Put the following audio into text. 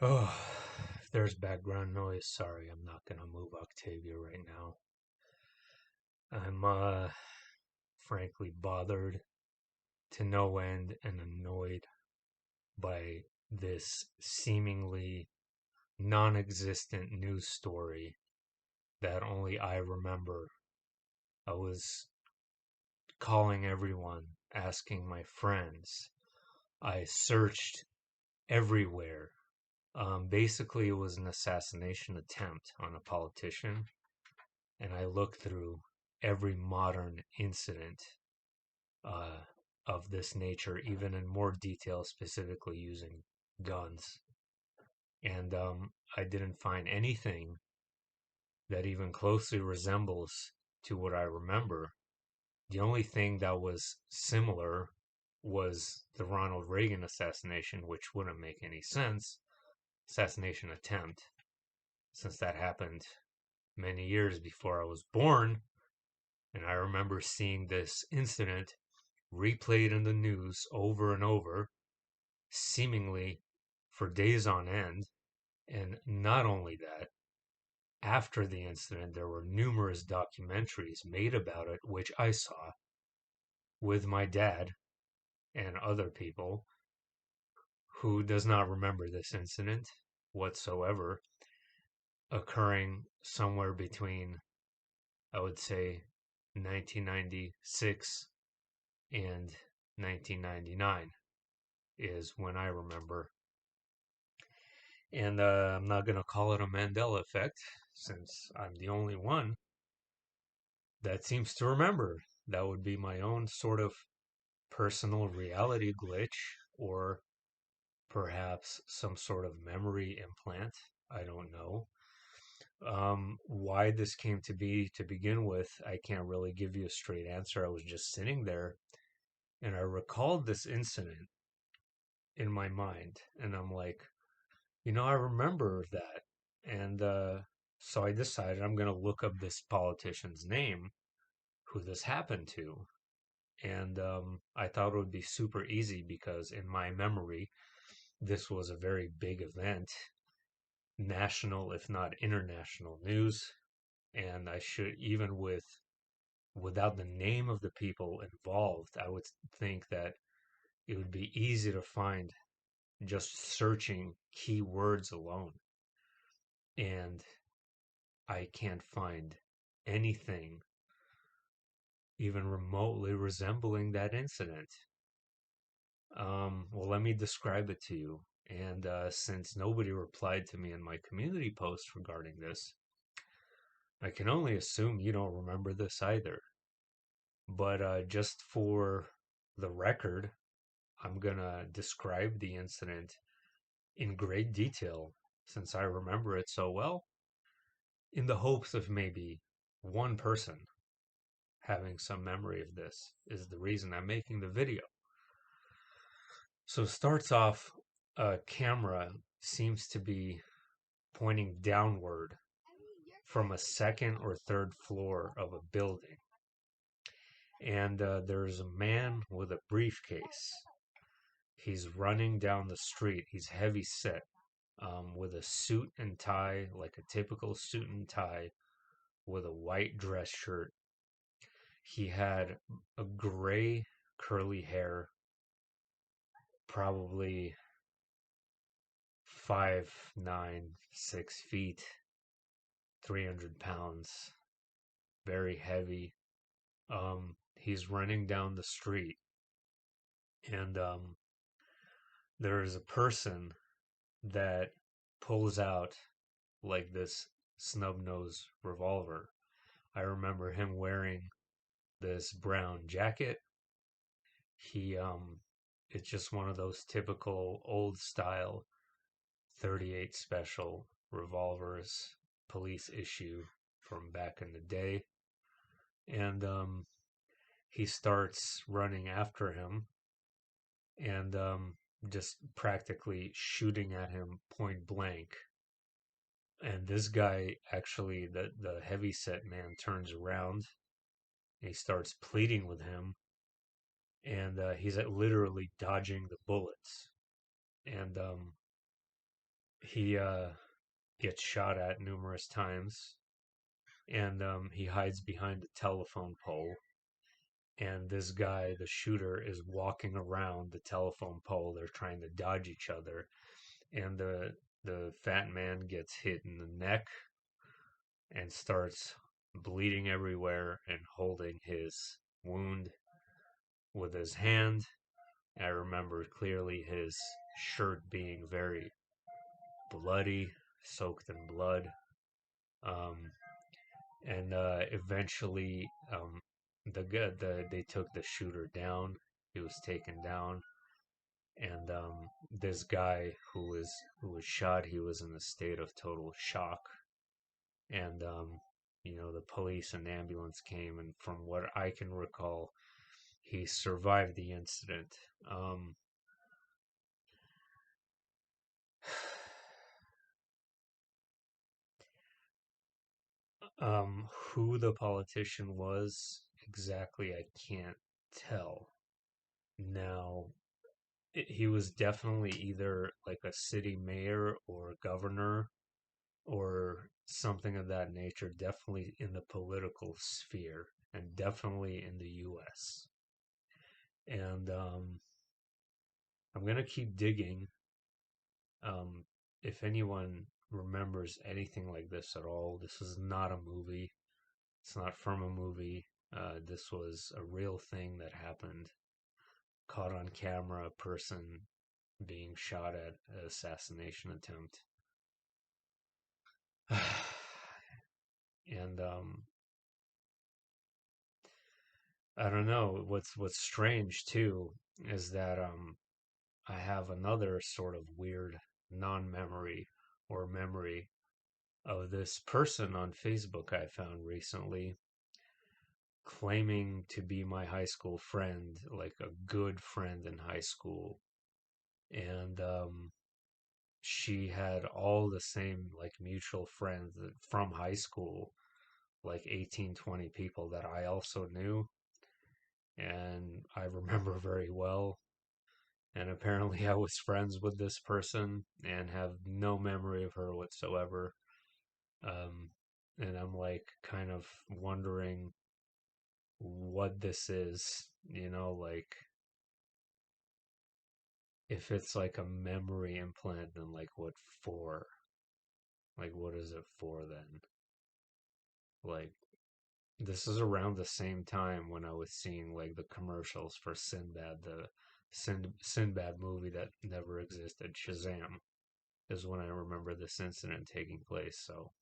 Oh, if there's background noise, sorry, I'm not gonna move Octavia right now. I'm frankly bothered to no end and annoyed by this seemingly non-existent news story that only I remember. I was calling everyone, asking my friends. I searched everywhere. Basically, it was an assassination attempt on a politician, and I looked through every modern incident uh, of this nature, even in more detail, specifically using guns. And I didn't find anything that even closely resembles to what I remember. The only thing that was similar was the Ronald Reagan assassination, which wouldn't make any sense. Assassination attempt, since that happened many years before I was born. And I remember seeing this incident replayed in the news over and over, seemingly for days on end. And not only that, after the incident, there were numerous documentaries made about it, which I saw with my dad and other people who does not remember this incident whatsoever, occurring somewhere between, I would say, 1996 and 1999 is when I remember. And I'm not going to call it a Mandela effect since I'm the only one that seems to remember. That would be my own sort of personal reality glitch, or perhaps some sort of memory implant. I don't know. Why this came to be to begin with, I can't really give you a straight answer. I was just sitting there and I recalled this incident in my mind, and I'm like, I remember that. And so I decided I'm going to look up this politician's name who this happened to. And I thought it would be super easy because in my memory, this was a very big event, national, if not international news. And I should, even without the name of the people involved, I would think that it would be easy to find just searching keywords alone. And I can't find anything even remotely resembling that incident. Well, let me describe it to you. And since nobody replied to me in my community post regarding this, I can only assume you don't remember this either. But just for the record, I'm gonna describe the incident in great detail since I remember it so well, in the hopes of maybe one person having some memory of this is the reason I'm making the video. So it starts off, a camera seems to be pointing downward from a second or third floor of a building. And there's a man with a briefcase. He's running down the street. He's heavy set, with a suit and tie, like a typical suit and tie, with a white dress shirt. He had a gray curly hair, probably 5'9", 6 feet, 300 pounds, very heavy. He's running down the street, and there is a person that pulls out like this snub nose revolver. I remember him wearing this brown jacket. He it's just one of those typical old style 38 special revolvers, police issue from back in the day. And he starts running after him and just practically shooting at him point blank. And this guy actually, the heavy set man, turns around and he starts pleading with him, and he's literally dodging the bullets. And He gets shot at numerous times, and he hides behind a telephone pole. And this guy, the shooter, is walking around the telephone pole. They're trying to dodge each other, and the fat man gets hit in the neck and starts bleeding everywhere and holding his wound with his hand. I remember clearly his shirt being very bloody, soaked in blood. Um, and eventually, they took the shooter down. He was taken down, and this guy who was shot, he was in a state of total shock. And the police and ambulance came, and from what I can recall, he survived the incident. Um, who the politician was exactly, I can't tell. Now, he was definitely either like a city mayor or governor or something of that nature, definitely in the political sphere and definitely in the US. And I'm going to keep digging. Um, if anyone remembers anything like this at all, this is not a movie. It's not from a movie. This was a real thing that happened, caught on camera, a person being shot at, an assassination attempt. And I don't know, what's strange too is that I have another sort of weird non-memory or memory of this person on Facebook I found recently, claiming to be my high school friend, like a good friend in high school. And she had all the same like mutual friends from high school, like 18, 20 people that I also knew and I remember very well. And apparently I was friends with this person and have no memory of her whatsoever. Um, and I'm like kind of wondering what this is, like if it's like a memory implant, then like what for? Like what is it for then? Like this is around the same time when I was seeing like the commercials for Sinbad, the Sinbad movie that never existed, Shazam, is when I remember this incident taking place. So